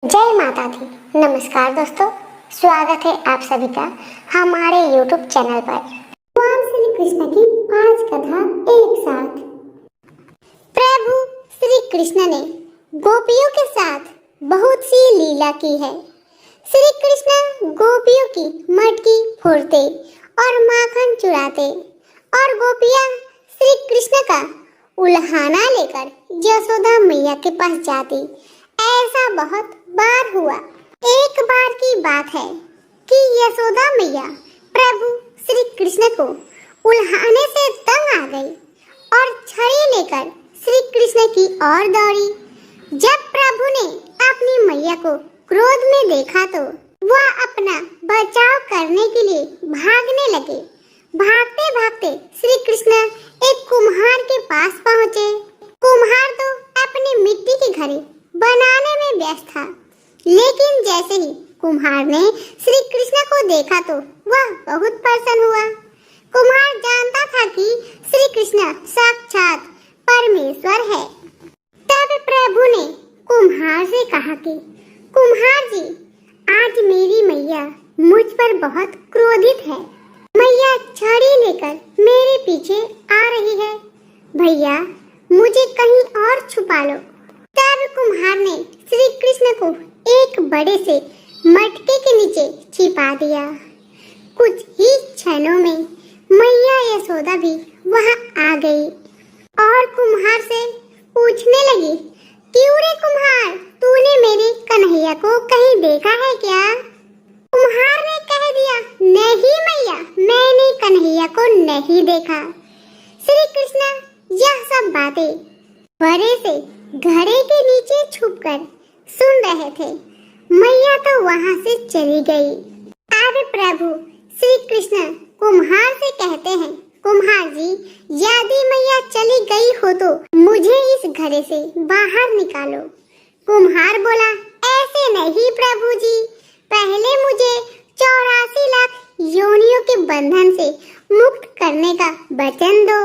जय माता दी। नमस्कार दोस्तों, स्वागत है आप सभी का हमारे YouTube चैनल पर। भगवान श्री कृष्ण की 5 कथा एक साथ। प्रभु श्री कृष्ण ने गोपियों के साथ बहुत सी लीला की है। श्री कृष्ण गोपियों की मटकी फोड़ते और माखन चुराते और गोपियां श्री कृष्ण का उल्हाना लेकर यशोदा मैया के पास जाती। ऐसा बहुत बार हुआ। एक बार की बात है कि यशोदा मैया प्रभु श्री कृष्ण को उल्हाने से तंग आ गई और छड़ी लेकर श्री कृष्ण की ओर दौड़ी। जब प्रभु ने अपनी मैया को क्रोध में देखा तो वह अपना बचाव करने के लिए भागने लगे। भागते भागते श्री कृष्ण एक कुम्हार के पास पहुँचे। कुम्हार तो अपनी मिट्टी की घड़ी बनाने में व्यस्त था, लेकिन जैसे ही कुम्हार ने श्री कृष्ण को देखा तो वह बहुत प्रसन्न हुआ। कुम्हार जानता था कि श्री कृष्ण साक्षात परमेश्वर है। तब प्रभु ने कुम्हार से कहा कि कुम्हार जी, आज मेरी मैया मुझ पर बहुत क्रोधित है। मैया छड़ी लेकर मेरे पीछे आ रही है। भैया, मुझे कहीं और छुपा लो। तब कुम्हार ने श्री कृष्ण को एक बड़े से मटके के नीचे छिपा दिया। कुछ ही क्षणों में मैया यशोदा भी वहां आ गई और कुम्हार से पूछने लगी, क्यों रे कुम्हार, तूने मेरे कन्हैया को कहीं देखा है क्या? कुम्हार ने कह दिया, नहीं मैया, मैंने कन्हैया को नहीं देखा। श्री कृष्ण यह सब बातें बड़े से घड़े के नीचे छुपकर सुन रहे थे। मैया तो वहां से चली गई। अब प्रभु श्री कृष्ण कुम्हार से कहते हैं, कुम्हार जी, यदि मैया चली गई हो तो मुझे इस घड़े से बाहर निकालो। कुम्हार बोला, ऐसे नहीं प्रभु जी, पहले मुझे 84 लाख योनियों के बंधन से मुक्त करने का वचन दो।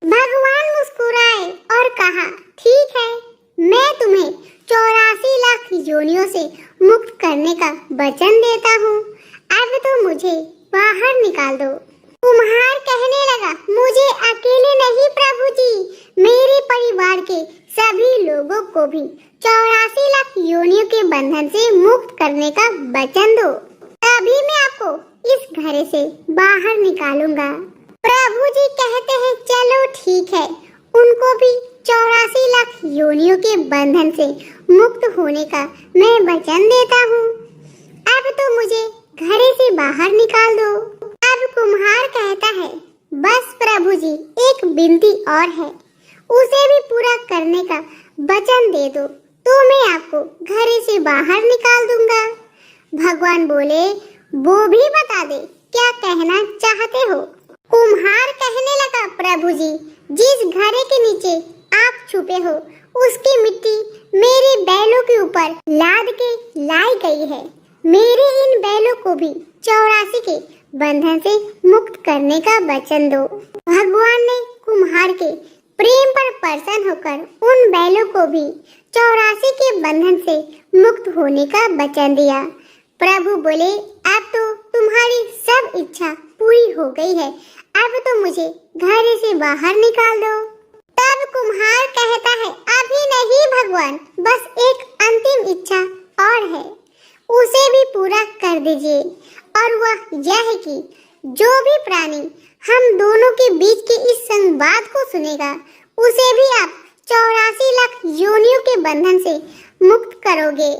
भगवान मुस्कुराए और कहा, ठीक है, मैं तुम्हें 84 लाख योनियों से मुक्त करने का वचन देता हूँ। अब तो मुझे बाहर निकाल दो। कुम्हार कहने लगा, मुझे अकेले नहीं प्रभु जी, मेरे परिवार के सभी लोगों को भी 84 लाख योनियों के बंधन से मुक्त करने का वचन दो, तभी मैं आपको इस घरे से बाहर निकालूंगा। प्रभु जी कहते हैं, चलो ठीक है, उनको भी 84 लाख योनियों के बंधन से मुक्त होने का मैं वचन देता हूँ। अब तो मुझे घरे से बाहर निकाल दो। अब कुम्हार कहता है, बस प्रभु जी, एक विनती और है, उसे भी पूरा करने का वचन दे दो तो मैं आपको घरे से बाहर निकाल दूंगा। भगवान बोले, वो भी बता दे, क्या कहना चाहते हो? कुम्हार कहने लगा, प्रभु जी, जिस घड़े के नीचे आप छुपे हो उसकी मिट्टी मेरे बैलों के ऊपर लाद के लाई गई है। मेरे इन बैलों को भी 84 के बंधन से मुक्त करने का वचन दो। भगवान ने कुम्हार के प्रेम पर प्रसन्न होकर उन बैलों को भी 84 के बंधन से मुक्त होने का वचन दिया। प्रभु बोले, अब तो तुम्हारी सब इच्छा पूरी हो गई है, अब तो मुझे घर से बाहर निकाल दो। तब कुम्हार कहता है, अभी नहीं भगवान, बस एक अंतिम इच्छा और है, उसे भी पूरा कर दीजिए। और वह यह है कि जो भी प्राणी हम दोनों के बीच के इस संवाद को सुनेगा, उसे भी आप 84 लाख योनियों के बंधन से मुक्त करोगे।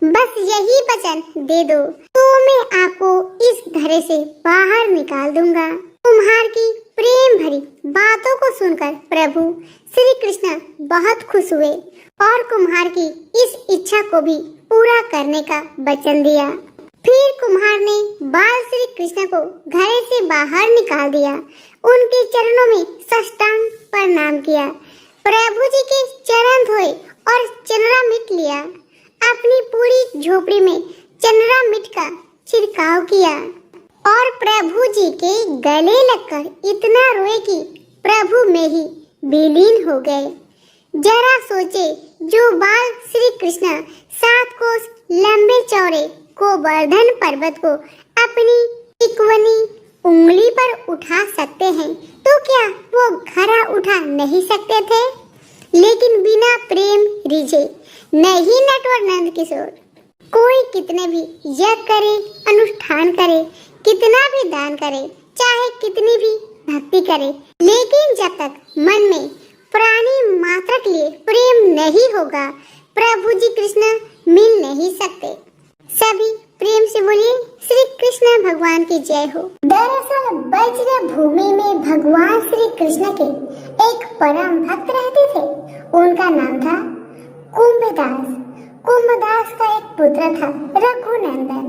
बस यही वचन दे दो तो मैं आपको इस घरे से बाहर निकाल दूंगा। कुम्हार की प्रेम भरी बातों को सुनकर प्रभु श्री कृष्ण बहुत खुश हुए और कुम्हार की इस इच्छा को भी पूरा करने का वचन दिया। फिर कुम्हार ने बाल श्री कृष्ण को घरे से बाहर निकाल दिया, उनके चरणों में साष्टांग प्रणाम किया, प्रभु जी के चरण धोए और चंद्रामिट लिया। अपनी पूरी झोपड़ी में चंद्रामिट का छिड़काव किया और प्रभु जी के गले लगकर इतना रोए कि प्रभु में ही विलीन हो गए। जरा सोचे, जो बाल श्री कृष्ण 7 कोस चौड़े गोवर्धन पर्वत को अपनी इक्वनी उंगली पर उठा सकते हैं, तो क्या वो घड़ा उठा नहीं सकते थे? लेकिन बिना प्रेम रिझे नहीं नटवर नंद किशोर। कोई कितने भी यज्ञ करे, अनुष्ठान करे, कितना भी दान करे, चाहे कितनी भी भक्ति करे, लेकिन जब तक मन में प्राणी मात्र के लिए प्रेम नहीं होगा, प्रभु जी कृष्ण मिल नहीं सकते। सभी प्रेम से बोलिए श्री कृष्ण भगवान की जय हो। दरअसल वज्र भूमि में भगवान श्री कृष्ण के एक परम भक्त रहते थे। उनका नाम था कुंभदास। कुंभदास का एक पुत्र था रघुनंदन।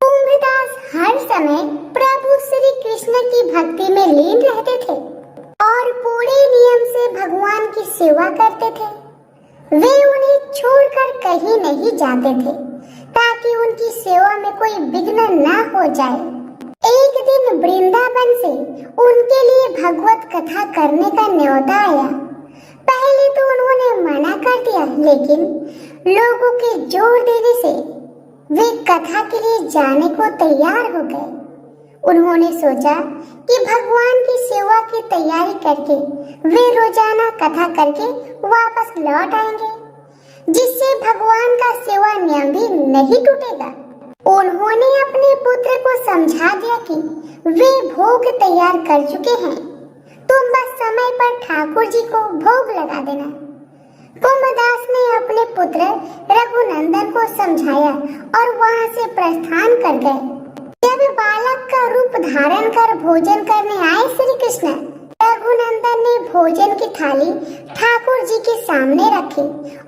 कुंभदास हर समय प्रभु श्री कृष्ण की भक्ति में लीन रहते थे और पूरे नियम से भगवान की सेवा करते थे। वे उन्हें छोड़कर कहीं नहीं जाते थे ताकि उनकी सेवा में कोई विघ्न न हो जाए। एक दिन वृंदावन से उनके लिए भगवत कथा करने का न्योता आया। पहले तो उन्होंने मना कर दिया, लेकिन लोगों के जोर देने से वे कथा के लिए जाने को तैयार हो गए। उन्होंने सोचा कि भगवान की सेवा की तैयारी करके वे रोजाना कथा करके वापस लौट आएंगे, जिससे भगवान का सेवा नियम भी नहीं टूटेगा। उन्होंने अपने पुत्र को समझा दिया कि वे भोग तैयार कर चुके हैं, तुम बस समय पर ठाकुर जी को भोग लगा देना। कुंभदास ने अपने पुत्र रघुनंदन को समझाया और वहां से प्रस्थान कर गए। जब बालक का रूप धारण कर भोजन करने आए श्री कृष्ण, रघुनंदन ने भोजन की थाली ठाकुर जी के सामने रखी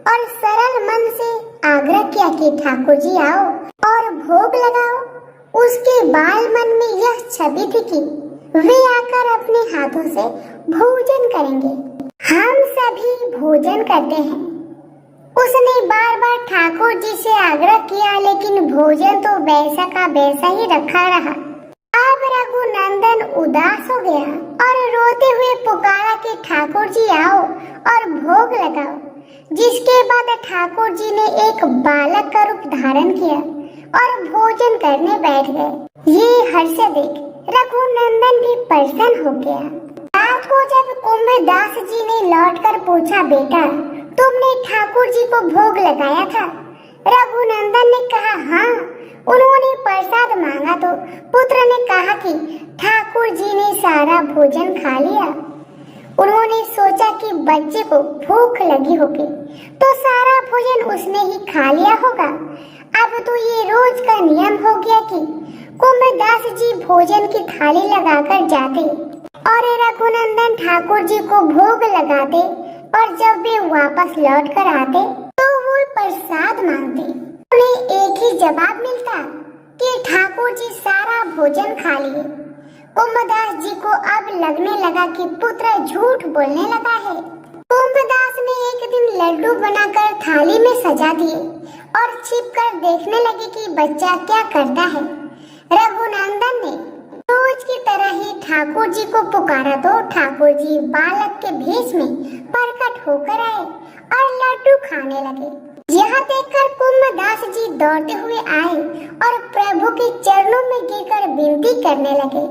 और सरल मन से आग्रह किया कि ठाकुर जी आओ और भोग लगाओ। उसके बाल मन में यह छवि थी कि वे आकर अपने हाथों से भोजन करेंगे। हम सभी भोजन करते हैं। उसने बार बार ठाकुर जी से आग्रह किया, लेकिन भोजन तो वैसा का वैसा ही रखा रहा। अब रघुनंदन उदास हो गया और रोते हुए पुकारा कि ठाकुर जी आओ और भोग लगाओ। जिसके बाद ठाकुर जी ने एक बालक का रूप धारण किया और भोजन करने बैठ गए। ये हर्ष देख रघुनंदन भी प्रसन्न हो गया। रात को जब कुंभदास जी ने लौटकर पूछा, बेटा तुमने ठाकुर जी को भोग लगाया था? रघुनंदन ने कहा, हाँ। उन्होंने प्रसाद मांगा तो पुत्र ने कहा कि ठाकुर जी ने सारा भोजन खा लिया। उन्होंने सोचा कि बच्चे को भूख लगी होगी तो सारा भोजन उसने ही खा लिया होगा। अब तो ये रोज का नियम हो गया कि कुंभदास जी भोजन की थाली लगाकर जाते और रघुनंदन ठाकुर जी को भोग लगाते, और जब वे वापस लौट कर आते तो वो प्रसाद मांगते। उन्हें एक ही जवाब मिलता कि ठाकुर जी सारा भोजन खा लिए। कुंभदास जी को अब लगने लगा कि पुत्र झूठ बोलने लगा है। कुंभदास ने एक दिन लड्डू बनाकर थाली में सजा दिए और छिपकर देखने लगे कि बच्चा क्या करता है। रघुनंदन ने रोज की तरह ही ठाकुर जी को पुकारा तो ठाकुर जी बालक के भेष में प्रकट होकर आए और लड्डू खाने लगे। यह देखकर कुंभदास जी दौड़ते हुए आए और प्रभु के चरणों में गिरकर विनती करने लगे।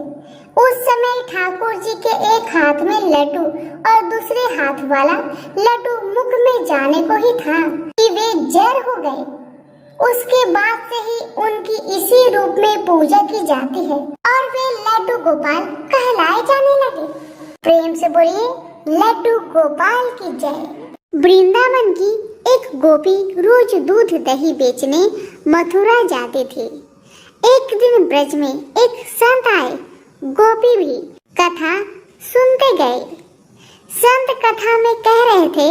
उस समय ठाकुर जी के एक हाथ में लड्डू और दूसरे हाथ वाला लड्डू मुख में जाने को ही था कि वे जर हो गए। उसके बाद से ही उनकी इसी रूप में पूजा की जाती है और वे लड्डू गोपाल कहलाए जाने लगे। प्रेम से बोलिए लड्डू गोपाल की जय। वृंदावन की एक गोपी रोज दूध दही बेचने मथुरा जाते थे। एक दिन ब्रज में एक संत आए। गोपी भी कथा सुनते गए। संत कथा में कह रहे थे,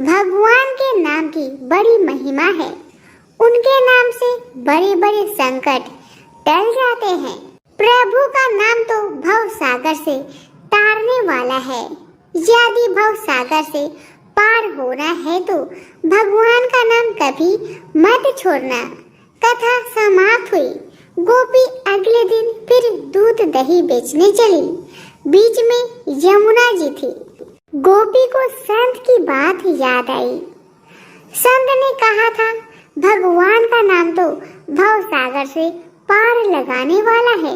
भगवान के नाम की बड़ी महिमा है। उनके नाम से बड़े बड़े संकट टल जाते हैं। प्रभु का नाम तो भव सागर से तारने वाला है। यदि भव सागर से पार होना है तो भगवान का नाम कभी मत छोड़ना। कथा समाप्त हुई। गोपी अगले दिन फिर दूध दही बेचने चली। बीच में यमुना जी थी। गोपी को संत की बात याद आई। संत ने कहा था, भगवान का नाम तो सागर से पार लगाने वाला है।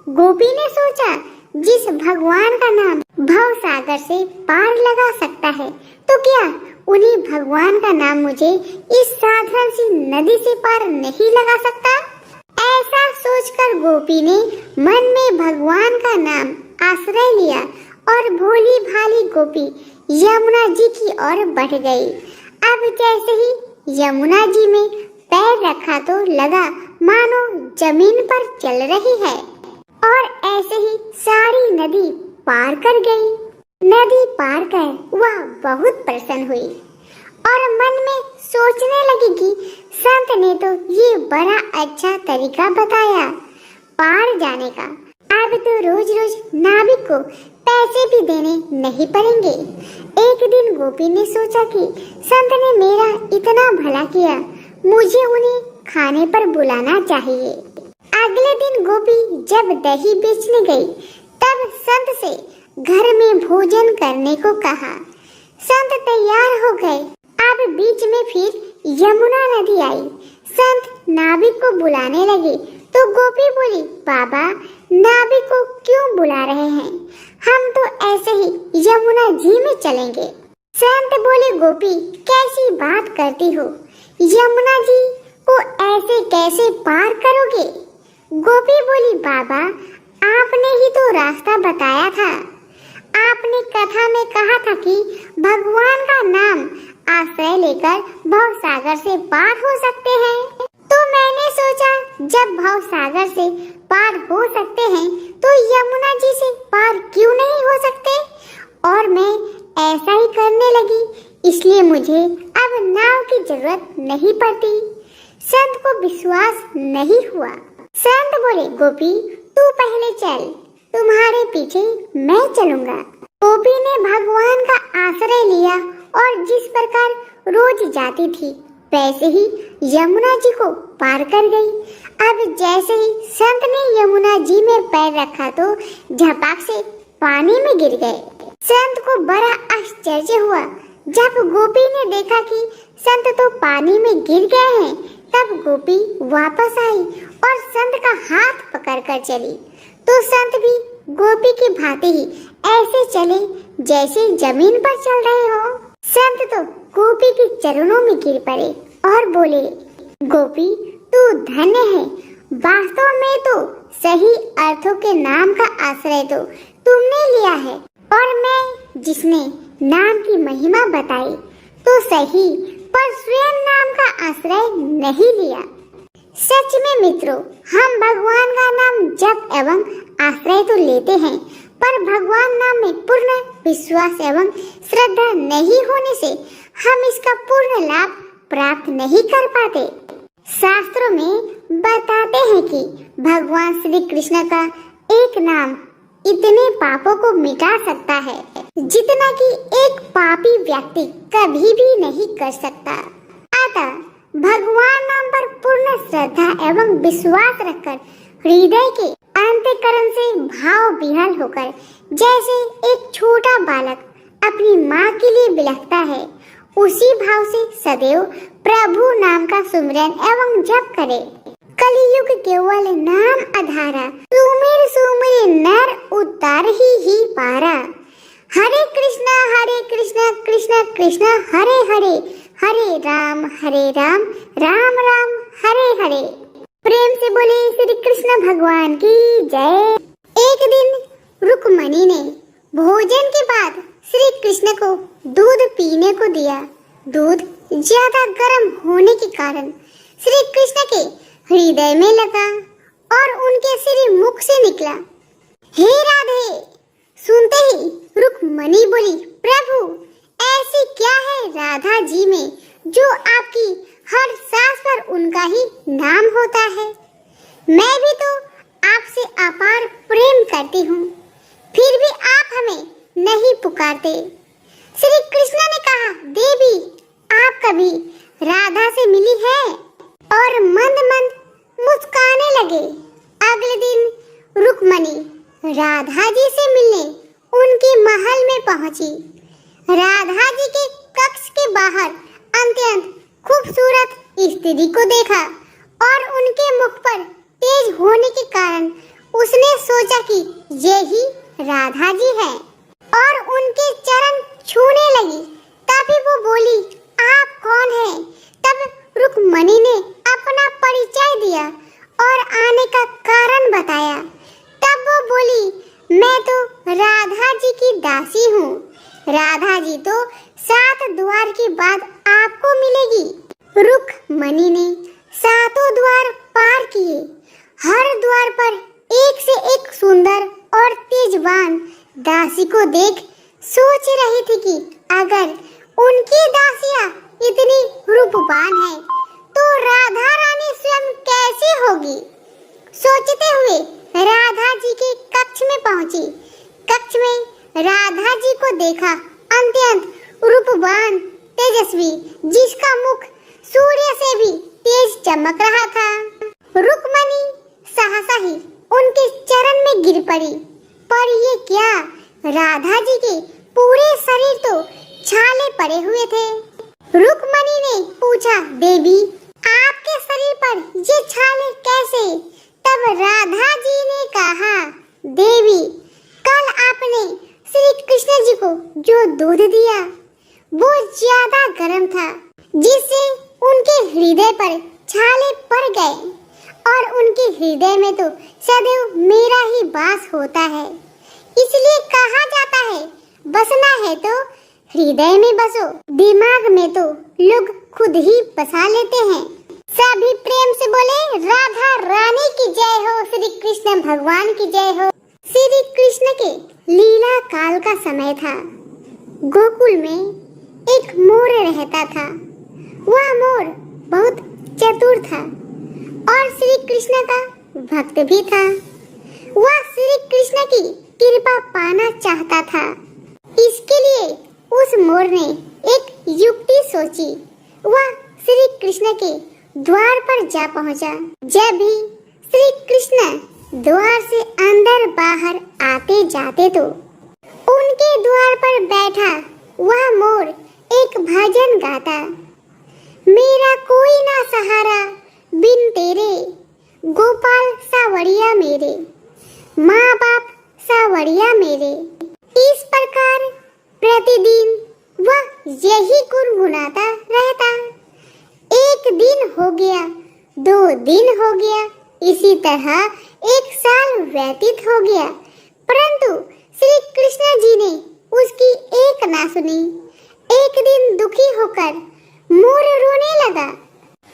गोपी ने सोचा, जिस भगवान का नाम भव सागर से पार लगा सकता है, तो क्या उन्हीं भगवान का नाम मुझे इस साधारण सी नदी से पार नहीं लगा सकता? ऐसा सोचकर गोपी ने मन में भगवान का नाम आश्रय लिया और भोली भाली गोपी यमुना जी की ओर बढ़ गई। अब जैसे ही यमुना जी में पैर रखा तो लगा मानो जमीन पर चल रही है, और ऐसे ही सारी नदी पार कर गई। नदी पार कर वह बहुत प्रसन्न हुई और मन में सोचने लगी कि संत ने तो ये बड़ा अच्छा तरीका बताया पार जाने का। अब तो रोज रोज नाविक को पैसे भी देने नहीं पड़ेंगे। एक दिन गोपी ने सोचा कि संत ने मेरा इतना भला किया, मुझे उन्हें खाने पर बुलाना चाहिए। अगले दिन गोपी जब दही बेचने गई, तब संत से घर में भोजन करने को कहा। संत तैयार हो गए। अब बीच में फिर यमुना नदी आई। संत नाविक को बुलाने लगे तो गोपी बोली, बाबा, नाविक को क्यों बुला रहे हैं? हम तो ऐसे ही यमुना जी में चलेंगे। संत बोले, गोपी, कैसी बात करती हो? यमुना जी को ऐसे कैसे पार करोगे? गोपी बोली, बाबा, आपने ही तो रास्ता बताया था। आपने कथा में कहा था कि भगवान का नाम आश्रय लेकर भव सागर से पार हो सकते हैं। तो मैंने सोचा, जब भव सागर से पार हो सकते हैं तो यमुना जी से पार क्यों नहीं हो सकते? और मैं ऐसा ही करने लगी, इसलिए मुझे अब नाव की जरूरत नहीं पड़ती। संत को विश्वास नहीं हुआ। संत बोले, गोपी, तू पहले चल, तुम्हारे पीछे मैं चलूंगा। गोपी ने भगवान का आश्रय लिया और जिस प्रकार रोज जाती थी, वैसे ही यमुना जी को पार कर गई। अब जैसे ही संत ने यमुना जी में पैर रखा तो झपाक से पानी में गिर गए। संत को बड़ा आश्चर्य हुआ। जब गोपी ने देखा कि संत तो पानी में गिर गए हैं, तब गोपी वापस आई और संत का हाथ पकड़कर चली। तो संत भी गोपी की भांति ही ऐसे चले जैसे जमीन पर चल रहे हो। संत तो गोपी के चरणों में गिर पड़े और बोले, गोपी, तू धन्य है। वास्तव में तो सही अर्थों के नाम का आश्रय तो तुमने लिया है, और मैं जिसने नाम की महिमा बताई तो सही, पर स्वयं नाम का आश्रय नहीं लिया। सच में मित्रों, हम भगवान का नाम जप एवं आश्रय तो लेते हैं, पर भगवान नाम में पूर्ण विश्वास एवं श्रद्धा नहीं होने से हम इसका पूर्ण लाभ प्राप्त नहीं कर पाते। शास्त्रों में बताते हैं कि भगवान श्री कृष्ण का एक नाम इतने पापों को मिटा सकता है जितना कि एक पापी व्यक्ति कभी भी नहीं कर सकता। अतः भगवान नाम पर पूर्ण श्रद्धा एवं विश्वास रखकर हृदय के अंतःकरण से भाव विह्वल होकर, जैसे एक छोटा बालक अपनी माँ के लिए बिलखता है, उसी भाव से सदैव प्रभु नाम का सुमिरन एवं जप करे। कलियुग केवल नाम आधारा, सुमिर सुमिर नर उतार ही पारा। हरे कृष्णा कृष्ण कृष्ण हरे हरे, हरे राम राम राम हरे हरे। प्रेम से बोले श्री कृष्ण भगवान की जय। एक दिन रुक्मणी ने भोजन के बाद श्री कृष्ण को दूध पीने को दिया। दूध ज्यादा गर्म होने के कारण श्री कृष्ण के हृदय में लगा और उनके श्री मुख से निकला, हे राधे। सुनते ही रुक्मणी बोली, प्रभु, ऐसी क्या है राधा जी में जो आपकी हर सांस पर उनका ही नाम होता है? मैं भी तो आपसे अपार प्रेम करती हूँ, फिर भी आप हमें नहीं पुकारते। श्री कृष्ण ने कहा, देवी, आप कभी राधा से मिली है? और मंद मंद मुस्काने लगे। अगले दिन रुक्मणी राधा जी से मिलने उनके महल में पहुंची। राधा जी के कक्ष के बाहर अत्यंत खूबसूरत स्त्री को देखा और उनके मुख पर यही राधा जी है। और उनके चरण छूने लगी। तभी वो बोली, आप कौन हैं? तब रुक्मणी ने अपना परिचय दिया और आने का कारण बताया। तब वो बोली, मैं तो राधा जी की दासी हूँ। राधा जी तो 7 द्वार के बाद आपको मिलेगी। रुक्मणी ने 7 द्वार पार किए। हर द्वार पर एक से एक सुंदर और तेजवान दासी को देख सोच रही थी कि अगर उनकी दासियां इतनी रूपवान है तो राधा रानी स्वयं कैसी होगी। सोचते हुए राधा जी के कक्ष में पहुंची। कक्ष में राधा जी को देखा, अत्यंत रूपवान तेजस्वी, जिसका मुख सूर्य से भी तेज चमक रहा था। रुक्मणी सहसा ही उनके चरण में गिर पड़ी। पर ये क्या, राधा जी के पूरे शरीर तो छाले पड़े हुए थे। रुक्मणी ने पूछा, देवी आपके शरीर पर ये छाले कैसे? तब राधा जी ने कहा, देवी कल आपने श्री कृष्ण जी को जो दूध दिया वो ज्यादा गर्म था, जिससे उनके हृदय पर छाले पड़ गए। और उनके हृदय में तो सदैव मेरा ही वास होता है। इसलिए कहा जाता है, बसना है तो हृदय में बसो, दिमाग में तो लोग खुद ही बसा लेते हैं। सभी प्रेम से बोले, राधा रानी की जय हो, श्री कृष्ण भगवान की जय हो। श्री कृष्ण के लीला काल का समय था। गोकुल में एक मोर रहता था। वह मोर बहुत चतुर था और श्री कृष्ण का भक्त भी था। वह श्री कृष्ण की कृपा पाना चाहता था। इसके लिए उस मोर ने एक युक्ति सोची। वह श्री कृष्ण के द्वार पर जा पहुंचा। जब भी श्री कृष्ण द्वार से अंदर बाहर आते जाते तो उनके द्वार पर बैठा वह मोर एक भजन गाता। मेरा कोई ना सहारा बिन तेरे, गोपाल सावड़िया मेरे, माँ बाप सावड़िया मेरे। इस प्रकार प्रतिदिन वह यही गुनगुनाता रहता। एक दिन हो गया, 2 दिन हो गया, इसी तरह 1 साल व्यतीत हो गया, परंतु श्री कृष्ण जी ने उसकी एक ना सुनी। एक दिन दुखी होकर मोर रोने लगा।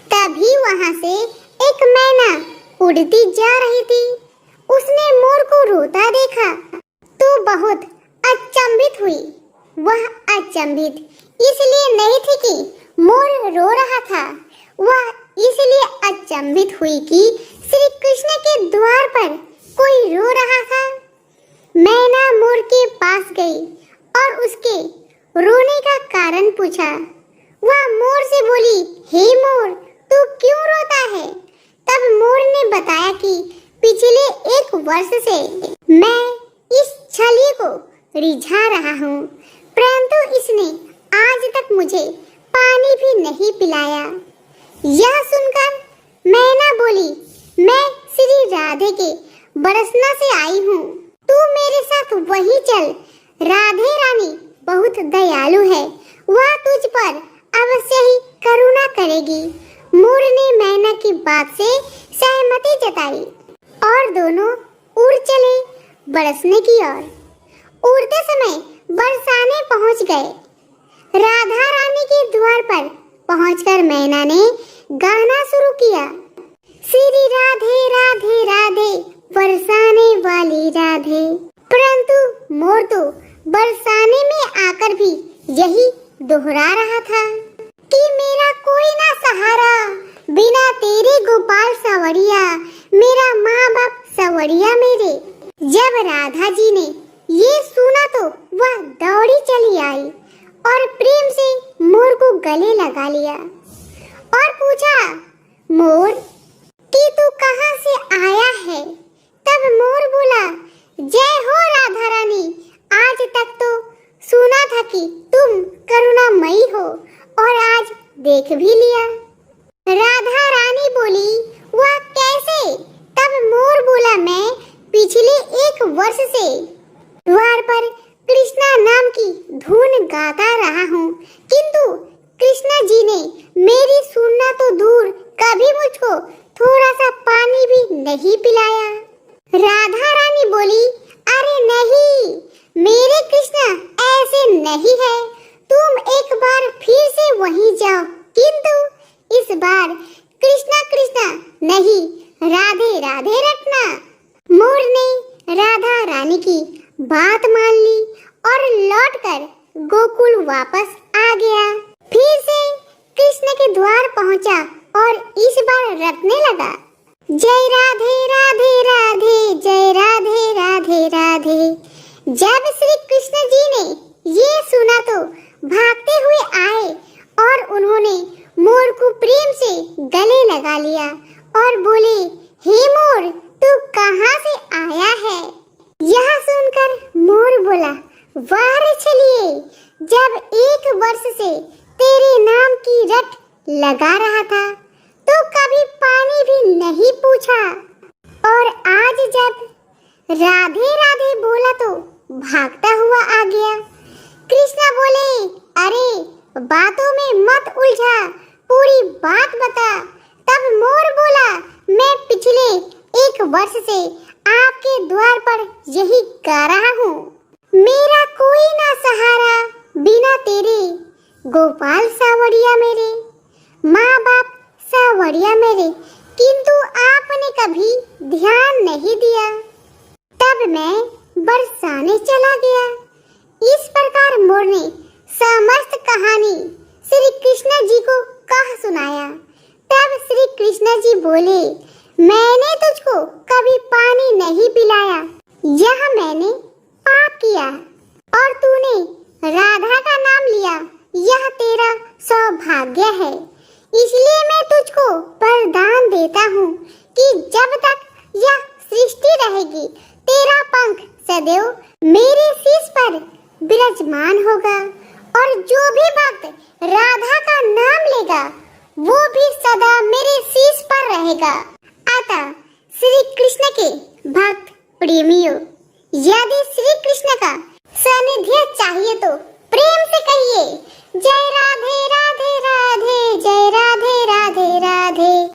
तभी वहां से एक मैना उड़ती जा रही थी। उसने मोर को रोता देखा तो बहुत अचंभित हुई। वह अचंभित इसलिए नहीं थी कि मोर रो रहा था, वह इसलिए अचंभित हुई कि श्री कृष्ण के द्वार पर कोई रो रहा था। मैना मोर के पास गई और उसके रोने का कारण पूछा। वह मोर से बोली, हे मोर, तू क्यों रोता है? तब मोर ने बताया कि पिछले 1 वर्ष से मैं इस छली को रिझा रहा हूँ, परंतु इसने आज तक मुझे पानी भी नहीं पिलाया। यह सुनकर मैना बोली, मैं श्री राधे के बरसना से आई हूँ, तू मेरे साथ वहीं चल। राधे रानी बहुत दयालु है, वह तुझ पर अवश्य ही करुणा करेगी। मोर ने मैना की बात से सहमति जताई और दोनों उड़ चले बरसने की ओर। उड़ते समय बरसाने पहुंच गए। राधा रानी के द्वार पर पहुंचकर मैना ने गाना शुरू किया। श्री राधे राधे राधे, बरसाने वाली राधे। परंतु मोर तो बरसाने में आकर भी यही दोहरा रहा था कि मेरा कोई ना सहारा बिना तेरे, गोपाल सावड़िया, मेरा माँ बाप सावड़िया मेरे। जब राधा जी ने ये सुना तो वह दौड़ी चली आई और प्रेम से मोर को गले लगा लिया और पूछा, मोर कि तू कहाँ से आया है? तब मोर बोला, जय हो राधा रानी, आज तक तो सुना था कि तुम करुणामयी हो और आज देख भी लिया। राधा रानी बोली, तुझको थोड़ा सा पानी भी नहीं पिलाया। राधा रानी बोली, अरे नहीं मेरे कृष्णा, ऐसे नहीं है, तुम एक बार फिर से वहीं जाओ, किंतु इस बार कृष्णा कृष्णा नहीं, राधे राधे रखना। मोर ने राधा रानी की बात मान ली और लौटकर गोकुल वापस आ गया। फिर से कृष्ण के द्वार पहुंचा और इस बार रटने लगा, जय राधे राधे राधे, जय राधे राधे राधे। जब श्री कृष्ण जी ने ये सुना तो भागते हुए आए और उन्होंने मोर को प्रेम से गले लगा लिया और बोले, हे मोर, तू कहाँ से आया है? यह सुनकर मोर बोला, वाह रे छलिए, जब 1 वर्ष से तेरे नाम की रट लगा रहा था तो कभी पानी भी नहीं पूछा, और आज जब राधे राधे बोला तो भागता हुआ आ गया। कृष्णा बोले, अरे बातों में मत उलझा, पूरी बात बता। तब मोर बोला, मैं पिछले 1 वर्ष से आपके द्वार पर यही गा रहा हूँ, मेरा कोई ना सहारा बिना तेरे, गोपाल सावरिया मेरे, माँ बाप सावरिया मेरे, किंतु आपने कभी ध्यान नहीं दिया। तब मैं बरसाने चला गया। इस प्रकार मोर ने समस्त कहानी श्री कृष्ण जी को कह सुनाया। तब श्री कृष्ण जी बोले, मैंने तुझको कभी पानी नहीं पिलाया, यह मैंने पाप किया, और तूने राधा का नाम लिया, यह तेरा सौभाग्य है। इसलिए मैं तुझको वरदान देता हूँ कि जब तक यह सृष्टि रहेगी तेरा पंख सदैव मेरे शीश पर विराजमान होगा, और जो भी भक्त राधा का नाम लेगा वो भी सदा मेरे शीश पर रहेगा। अतः श्री कृष्ण के भक्त प्रेमियों, यदि श्री कृष्ण का सानिध्य चाहिए तो प्रेम से कहिए, जय राधे राधे राधे, जय राधे राधे राधे।